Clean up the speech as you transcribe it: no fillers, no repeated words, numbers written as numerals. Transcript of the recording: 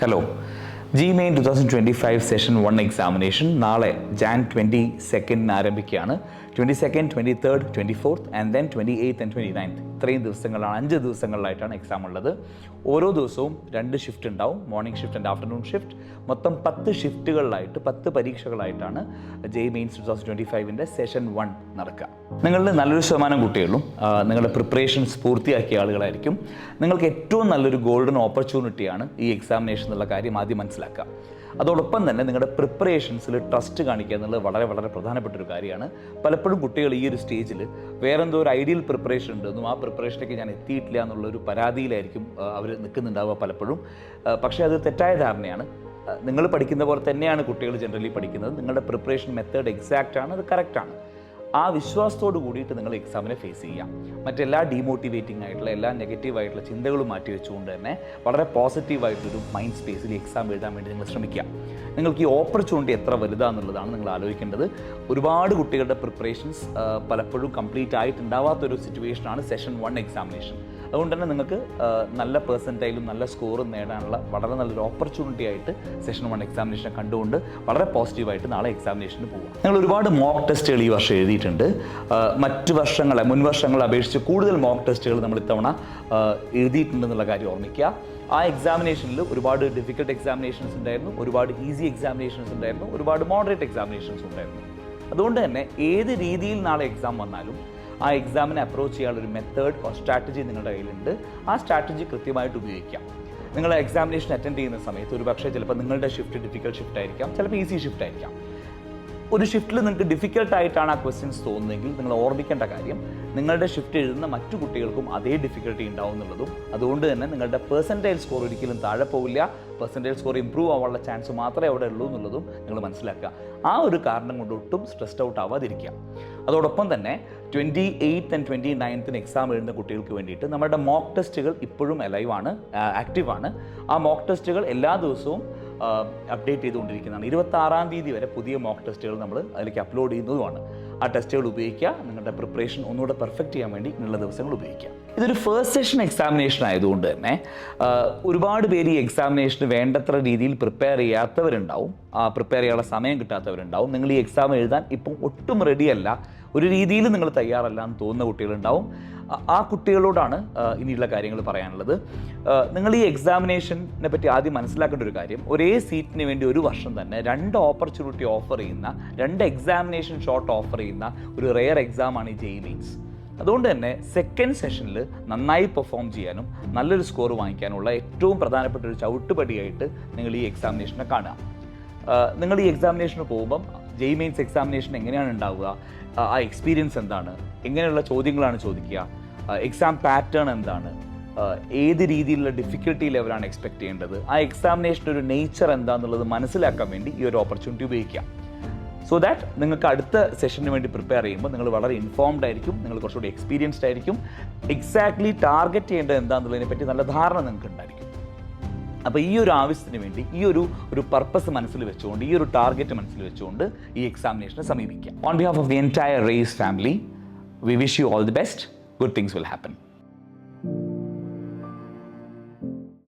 Hello GMAIN 2025 session 1 examination നാളെ Jan 22 ആരംഭിക്കുകയാണ്. 22nd, 23rd, 24th and then 28th and 29th ഇത്രയും ദിവസങ്ങളാണ്, 5 ദിവസങ്ങളിലായിട്ടാണ് exam ഉള്ളത്. ഓരോ ദിവസവും 2 ഷിഫ്റ്റ് ഉണ്ടാവും, morning shift and afternoon shift. മൊത്തം 10 ഷിഫ്റ്റുകളിലായിട്ട് 10 പരീക്ഷകളായിട്ടാണ് GMAIN 2025 സെഷൻ 1 നടക്കുക. നിങ്ങളുടെ നല്ലൊരു ശതമാനം കുട്ടികളും നിങ്ങളുടെ പ്രിപ്പറേഷൻസ് പൂർത്തിയാക്കിയ ആളുകളായിരിക്കും. നിങ്ങൾക്ക് ഏറ്റവും നല്ലൊരു ഗോൾഡൻ ഓപ്പർച്യൂണിറ്റിയാണ് ഈ എക്സാമിനേഷൻ എന്നുള്ള കാര്യം ആദ്യം മനസ്സിലാക്കുക. അതോടൊപ്പം തന്നെ നിങ്ങളുടെ പ്രിപ്പറേഷൻസിൽ ട്രസ്റ്റ് കാണിക്കുക എന്നുള്ളത് വളരെ വളരെ പ്രധാനപ്പെട്ട ഒരു കാര്യമാണ്. പലപ്പോഴും കുട്ടികൾ ഈ ഒരു സ്റ്റേജിൽ വേറെന്തോ ഒരു ഐഡിയൽ പ്രിപ്പറേഷൻ ഉണ്ടെന്നും ആ പ്രിപ്പറേഷനിലേക്ക് ഞാൻ എത്തിയിട്ടില്ല എന്നുള്ളൊരു പരാതിയിലായിരിക്കും അവർ നിൽക്കുന്നുണ്ടാവുക പലപ്പോഴും. പക്ഷേ അത് തെറ്റായ ധാരണയാണ്. നിങ്ങൾ പഠിക്കുന്ന പോലെ തന്നെയാണ് കുട്ടികൾ ജനറലി പഠിക്കുന്നത്. നിങ്ങളുടെ പ്രിപ്പറേഷൻ മെത്തേഡ് എക്സാക്റ്റ് ആണ്, അത് കറക്റ്റാണ്. ആ വിശ്വാസത്തോട് കൂടിയിട്ട് നിങ്ങൾ എക്സാമിനെ ഫേസ് ചെയ്യാം. മറ്റെല്ലാ ഡീമോട്ടിവേറ്റിംഗ് ആയിട്ടുള്ള എല്ലാ നെഗറ്റീവായിട്ടുള്ള ചിന്തകളും മാറ്റി വെച്ചുകൊണ്ട് തന്നെ വളരെ പോസിറ്റീവായിട്ടൊരു മൈൻഡ് സ്പേസിൽ എക്സാം എഴുതാൻ വേണ്ടി നിങ്ങൾ ശ്രമിക്കുക. നിങ്ങൾക്ക് ഈ ഓപ്പർച്യൂണിറ്റി എത്ര വലുതാണെന്നുള്ളതാണ് നിങ്ങൾ ആലോചിക്കേണ്ടത്. ഒരുപാട് കുട്ടികളുടെ പ്രിപ്പറേഷൻസ് പലപ്പോഴും കംപ്ലീറ്റ് ആയിട്ടുണ്ടാവാത്തൊരു സിറ്റുവേഷനാണ് സെഷൻ 1 എക്സാമിനേഷൻ. അതുകൊണ്ട് തന്നെ നിങ്ങൾക്ക് നല്ല പെർസെൻറ്റൈലും നല്ല സ്കോറും നേടാനുള്ള വളരെ നല്ലൊരു ഓപ്പർച്യൂണിറ്റി ആയിട്ട് സെഷൻ 1 എക്സാമിനേഷൻ കണ്ടുകൊണ്ട് വളരെ പോസിറ്റീവായിട്ട് നാളെ എക്സാമിനേഷന് പോകും. നിങ്ങൾ ഒരുപാട് മോക്ക് ടെസ്റ്റുകൾ ഈ വർഷം എഴുതിയിട്ടുണ്ട്. മറ്റു വർഷങ്ങളെ മുൻ വർഷങ്ങളെ അപേക്ഷിച്ച് കൂടുതൽ മോക്ക് ടെസ്റ്റുകൾ നമ്മൾ ഇത്തവണ എഴുതിയിട്ടുണ്ടെന്നുള്ള കാര്യം ഓർമ്മിക്കുക. ആ എക്സാമിനേഷനിൽ ഒരുപാട് ഡിഫിക്കൽട്ട് എക്സാമിനേഷൻസ് ഉണ്ടായിരുന്നു, ഒരുപാട് ഈസി എക്സാമിനേഷൻസ് ഉണ്ടായിരുന്നു, ഒരുപാട് മോഡറേറ്റ് എക്സാമിനേഷൻസ് ഉണ്ടായിരുന്നു. അതുകൊണ്ട് തന്നെ ഏത് രീതിയിൽ നാളെ എക്സാം വന്നാലും ആ എക്സാമിനെ അപ്രോച്ച് ചെയ്യാനുള്ളൊരു മെത്തേഡ് ഓർ സ്ട്രാറ്റജി നിങ്ങളുടെ കയ്യിലുണ്ട്. ആ സ്ട്രാറ്റജി കൃത്യമായിട്ട് ഉപയോഗിക്കാം. നിങ്ങൾ എക്സാമിനേഷൻ അറ്റൻഡ് ചെയ്യുന്ന സമയത്ത് ഒരു പക്ഷേ ചിലപ്പോൾ നിങ്ങളുടെ ഷിഫ്റ്റ് ഡിഫിക്കൽട്ട് ഷിഫ്റ്റ് ആയിരിക്കാം, ചിലപ്പോൾ ഈസി ഷിഫ്റ്റ് ആയിരിക്കാം. ഒരു ഷിഫ്റ്റിൽ നിങ്ങൾക്ക് ഡിഫിക്കൽട്ടായിട്ടാണ് ആ ക്വസ്റ്റ്യൻസ് തോന്നുന്നതെങ്കിൽ നിങ്ങൾ ഓർമ്മിക്കേണ്ട കാര്യം നിങ്ങളുടെ ഷിഫ്റ്റ് എഴുതുന്ന മറ്റു കുട്ടികൾക്കും അതേ ഡിഫിക്കൽട്ടി ഉണ്ടാവും എന്നുള്ളതും. അതുകൊണ്ട് തന്നെ നിങ്ങളുടെ പെർസെൻറ്റൈൽ സ്കോർ ഒരിക്കലും താഴെ പോവില്ല. പെർസെൻറ്റൈൽ സ്കോർ ഇമ്പ്രൂവ് ആവാനുള്ള ചാൻസ് മാത്രമേ അവിടെ ഉള്ളൂ എന്നുള്ളതും നിങ്ങൾ മനസ്സിലാക്കുക. ആ ഒരു കാരണം കൊണ്ട് ഒട്ടും സ്ട്രെസ്ഡ് ഔട്ട് ആവാതിരിക്കുക. അതോടൊപ്പം തന്നെ 28th ആൻഡ് 29th എക്സാം എഴുതുന്ന കുട്ടികൾക്ക് വേണ്ടിയിട്ട് നമ്മുടെ മോക്ക് ടെസ്റ്റുകൾ ഇപ്പോഴും ലൈവാണ്, ആക്റ്റീവാണ്. ആ മോക്ക് ടെസ്റ്റുകൾ എല്ലാ ദിവസവും അപ്ഡേറ്റ് ചെയ്തുകൊണ്ടിരിക്കുന്നതാണ്. 26-ാം തീയതി വരെ പുതിയ മോക്ക് ടെസ്റ്റുകൾ നമ്മൾ അതിലേക്ക് അപ്ലോഡ് ചെയ്യുന്നതുമാണ്. ആ ടെസ്റ്റുകൾ ഉപയോഗിക്കുക. നിങ്ങളുടെ പ്രിപ്പറേഷൻ ഒന്നുകൂടെ പെർഫെക്റ്റ് ചെയ്യാൻ വേണ്ടി നിങ്ങളുടെ ദിവസങ്ങൾ ഉപയോഗിക്കുക. ഇതൊരു ഫസ്റ്റ് സെഷൻ എക്സാമിനേഷൻ ആയതുകൊണ്ട് തന്നെ ഒരുപാട് പേര് ഈ എക്സാമിനേഷന് വേണ്ടത്ര രീതിയിൽ പ്രിപ്പയർ ചെയ്യാത്തവരുണ്ടാവും, പ്രിപ്പയർ ചെയ്യാനുള്ള സമയം കിട്ടാത്തവരുണ്ടാവും. നിങ്ങൾ ഈ എക്സാം എഴുതാൻ ഇപ്പം ഒട്ടും റെഡിയല്ല, ഒരു രീതിയിൽ നിങ്ങൾ തയ്യാറല്ല എന്ന് തോന്നുന്ന കുട്ടികളുണ്ടാവും. ആ കുട്ടികളോടാണ് ഇനിയുള്ള കാര്യങ്ങൾ പറയാനുള്ളത്. നിങ്ങൾ ഈ എക്സാമിനേഷനെ പറ്റി ആദ്യം മനസ്സിലാക്കേണ്ട ഒരു കാര്യം, ഒരേ സീറ്റിന് വേണ്ടി ഒരു വർഷം തന്നെ 2 ഓപ്പർച്യൂണിറ്റി ഓഫർ ചെയ്യുന്ന, 2 എക്സാമിനേഷൻ ഷോട്ട് ഓഫർ ചെയ്യുന്ന ഒരു റെയർ എക്സാമാണ് ഈ GMAIN. അതുകൊണ്ട് തന്നെ സെക്കൻഡ് സെഷനിൽ നന്നായി പെർഫോം ചെയ്യാനും നല്ലൊരു സ്കോർ വാങ്ങിക്കാനുള്ള ഏറ്റവും പ്രധാനപ്പെട്ട ഒരു ചവിട്ടുപടിയായിട്ട് നിങ്ങൾ ഈ എക്സാമിനേഷനെ കാണുക. നിങ്ങൾ ഈ എക്സാമിനേഷന് പോകുമ്പം GMAIN എക്സാമിനേഷൻ എങ്ങനെയാണ് ഉണ്ടാവുക, ആ എക്സ്പീരിയൻസ് എന്താണ്, എങ്ങനെയുള്ള ചോദ്യങ്ങളാണ് ചോദിക്കുക, എക്സാം പാറ്റേൺ എന്താണ്, ഏത് രീതിയിലുള്ള ഡിഫിക്കൽട്ടി ലെവലാണ് എക്സ്പെക്ട് ചെയ്യേണ്ടത്, ആ എക്സാമിനേഷൻ്റെ ഒരു നേച്ചർ എന്താണെന്നുള്ളത് മനസ്സിലാക്കാൻ വേണ്ടി ഈ ഒരു ഓപ്പർച്യൂണിറ്റി ഉപയോഗിക്കാം. സോ ദാറ്റ് നിങ്ങൾക്ക് അടുത്ത സെഷന് വേണ്ടി പ്രിപ്പയർ ചെയ്യുമ്പോൾ നിങ്ങൾ വളരെ ഇൻഫോംഡ് ആയിരിക്കും, നിങ്ങൾ കുറച്ചുകൂടി എക്സ്പീരിയൻസ്ഡ് ആയിരിക്കും. എക്സാക്ട്ലി ടാർഗറ്റ് ചെയ്യേണ്ടത് എന്താണെന്നുള്ളതിനെ പറ്റി നല്ല ധാരണ നിങ്ങൾക്ക് ഉണ്ടായിരിക്കും. അപ്പോൾ ഈ ഒരു ആവശ്യത്തിന് വേണ്ടി ഈ ഒരു പർപ്പസ് മനസ്സിൽ വെച്ചുകൊണ്ട്, ഈ ഒരു ടാർഗറ്റ് മനസ്സിൽ വെച്ചുകൊണ്ട് ഈ എക്സാമിനേഷനെ സമീപിക്കാം. On behalf of the entire race family, we wish you all the best. Good things will happen.